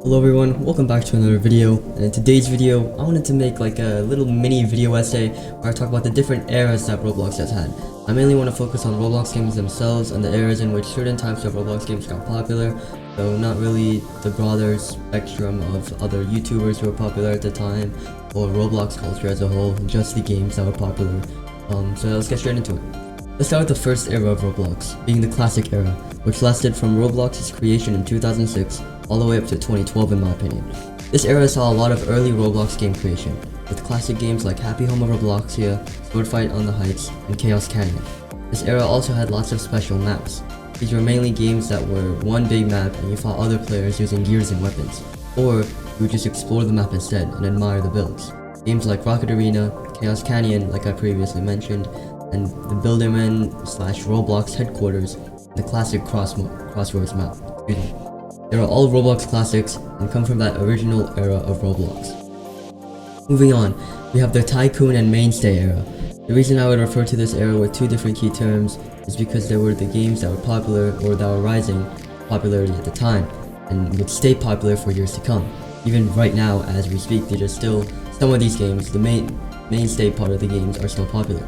Hello everyone, welcome back to another video, and in today's video I wanted to make like a little mini video essay where I talk about the different eras that Roblox has had. I mainly want to focus on Roblox games themselves and the eras in which certain types of Roblox games got popular, though not really the broader spectrum of other YouTubers who were popular at the time, or Roblox culture as a whole, just the games that were popular. So let's get straight into it. Let's start with the first era of Roblox, being the classic era, which lasted from Roblox's creation in 2006 all the way up to 2012 in my opinion. This era saw a lot of early Roblox game creation, with classic games like Happy Home of Robloxia, Sword Fight on the Heights, and Chaos Canyon. This era also had lots of special maps. These were mainly games that were one big map and you fought other players using gears and weapons, or you would just explore the map instead and admire the builds. Games like Rocket Arena, Chaos Canyon like I previously mentioned, and the Builderman / Roblox headquarters, the classic Crossroads map. They are all Roblox classics and come from that original era of Roblox. Moving on, we have the Tycoon-mainstay era. The reason I would refer to this era with two different key terms is because they were the games that were popular or that were rising popularity at the time and would stay popular for years to come. Even right now as we speak, they are still, some of these games, the mainstay part of the games are still popular.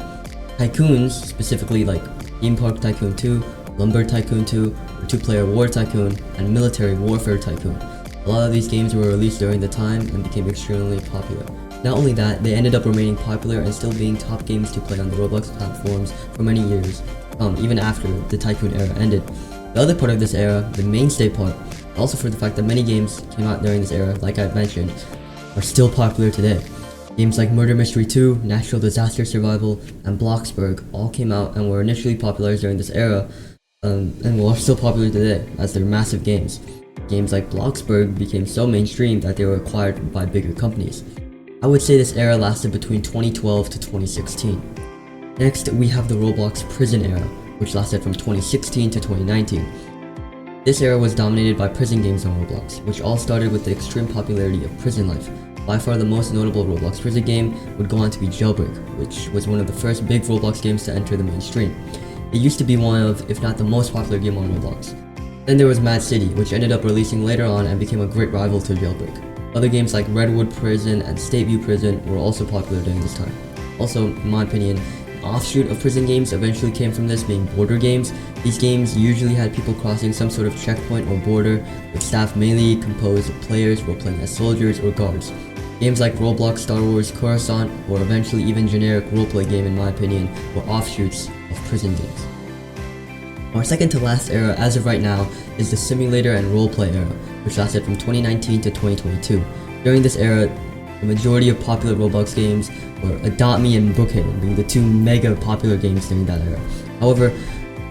Tycoons, specifically like Theme Park Tycoon 2, Lumber Tycoon 2, or Two-Player War Tycoon, and Military Warfare Tycoon. A lot of these games were released during the time and became extremely popular. Not only that, they ended up remaining popular and still being top games to play on the Roblox platforms for many years, even after the Tycoon era ended. The other part of this era, the mainstay part, also for the fact that many games came out during this era, like I mentioned, are still popular today. Games like Murder Mystery 2, Natural Disaster Survival, and Bloxburg all came out and were initially popularized during this era, and are still popular today as they're massive games. Games like Bloxburg became so mainstream that they were acquired by bigger companies. I would say this era lasted between 2012 to 2016. Next, we have the Roblox prison era, which lasted from 2016 to 2019. This era was dominated by prison games on Roblox, which all started with the extreme popularity of Prison Life. By far the most notable Roblox prison game would go on to be Jailbreak, which was one of the first big Roblox games to enter the mainstream. It used to be one of, if not the most popular game on Roblox. Then there was Mad City, which ended up releasing later on and became a great rival to Jailbreak. Other games like Redwood Prison and Stateview Prison were also popular during this time. Also, in my opinion, an offshoot of prison games eventually came from this being border games. These games usually had people crossing some sort of checkpoint or border, with staff mainly composed of players role-playing as soldiers or guards. Games like Roblox, Star Wars, Coruscant, or eventually even generic roleplay game in my opinion, were offshoots of prison games. Our second to last era as of right now is the simulator and roleplay era, which lasted from 2019 to 2022. During this era, the majority of popular Roblox games were Adopt Me and Brookhaven being the two mega popular games during that era. However,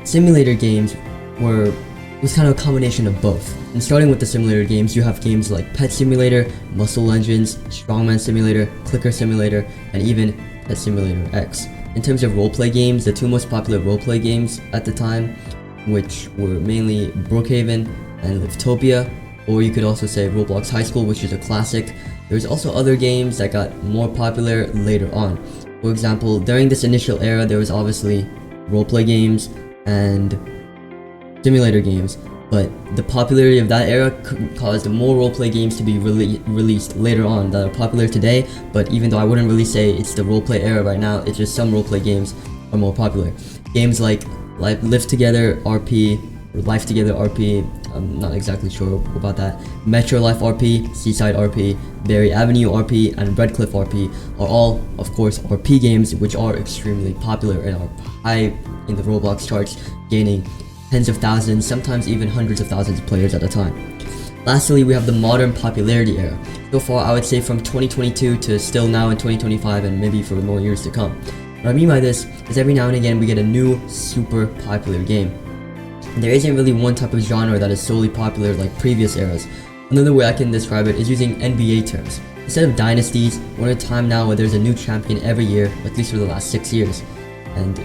simulator games was kind of a combination of both. And starting with the simulator games, you have games like Pet Simulator, Muscle Legends, Strongman Simulator, Clicker Simulator, and even Pet Simulator X. In terms of roleplay games, the two most popular roleplay games at the time, which were mainly Brookhaven and Liftopia, or you could also say Roblox High School, which is a classic. There's also other games that got more popular later on. For example, during this initial era, there was obviously roleplay games and simulator games, but the popularity of that era caused more roleplay games to be released later on that are popular today. But even though I wouldn't really say it's the roleplay era right now, it's just some roleplay games are more popular. Games like Live Together RP, or Life Together RP, I'm not exactly sure about that, Metro Life RP, Seaside RP, Berry Avenue RP, and Redcliffe RP are all, of course, RP games which are extremely popular and are high in the Roblox charts, gaining tens of thousands, sometimes even hundreds of thousands of players at a time. Lastly, we have the modern popularity era. So far, I would say from 2022 to still now in 2025 and maybe for more years to come. What I mean by this is every now and again we get a new super popular game. And there isn't really one type of genre that is solely popular like previous eras. Another way I can describe it is using NBA terms. Instead of dynasties, we're in a time now where there's a new champion every year, at least for the last 6 years. And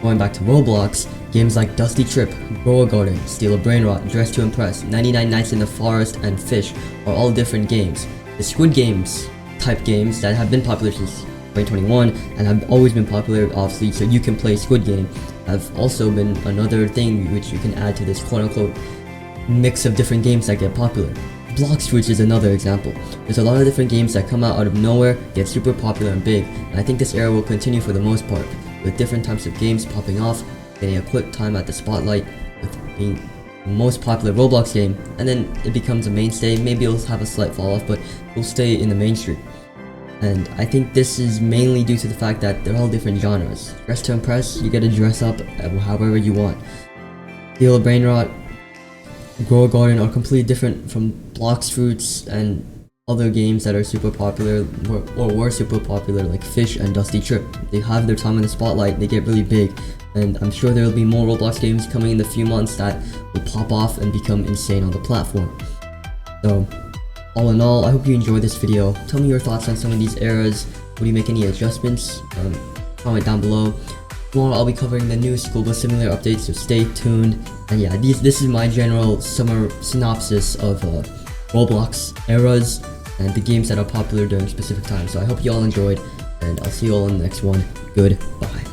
going back to Roblox, games like Dusty Trip, Grow a Garden, Steal a Brainrot, Dress to Impress, 99 Nights in the Forest, and Fish are all different games. The Squid Games type games that have been popular since 2021 and have always been popular, obviously, so you can play Squid Game, have also been another thing which you can add to this quote-unquote mix of different games that get popular. Blox Fruits is another example. There's a lot of different games that come out of nowhere, get super popular and big, and I think this era will continue for the most part, with different types of games popping off, getting a quick time at the spotlight, with being the most popular Roblox game, and then it becomes a mainstay. Maybe it'll have a slight fall off, but it'll stay in the mainstream. And I think this is mainly due to the fact that they're all different genres. Dress to impress, you get to dress up however you want. Steal a Brain Rot, Grow a Garden are completely different from Blox Fruits and other games that are super popular or were super popular, like Fish and Dusty Trip. They have their time in the spotlight, they get really big, and I'm sure there will be more Roblox games coming in the few months that will pop off and become insane on the platform. So all in all, I hope you enjoyed this video. Tell me your thoughts on some of these eras. Would you make any adjustments? Comment down below. Tomorrow I'll be covering the new School Bus Simulator updates, so stay tuned. And yeah, this is my general summer synopsis of Roblox eras and the games that are popular during specific times. So I hope you all enjoyed, and I'll see you all in the next one. Goodbye.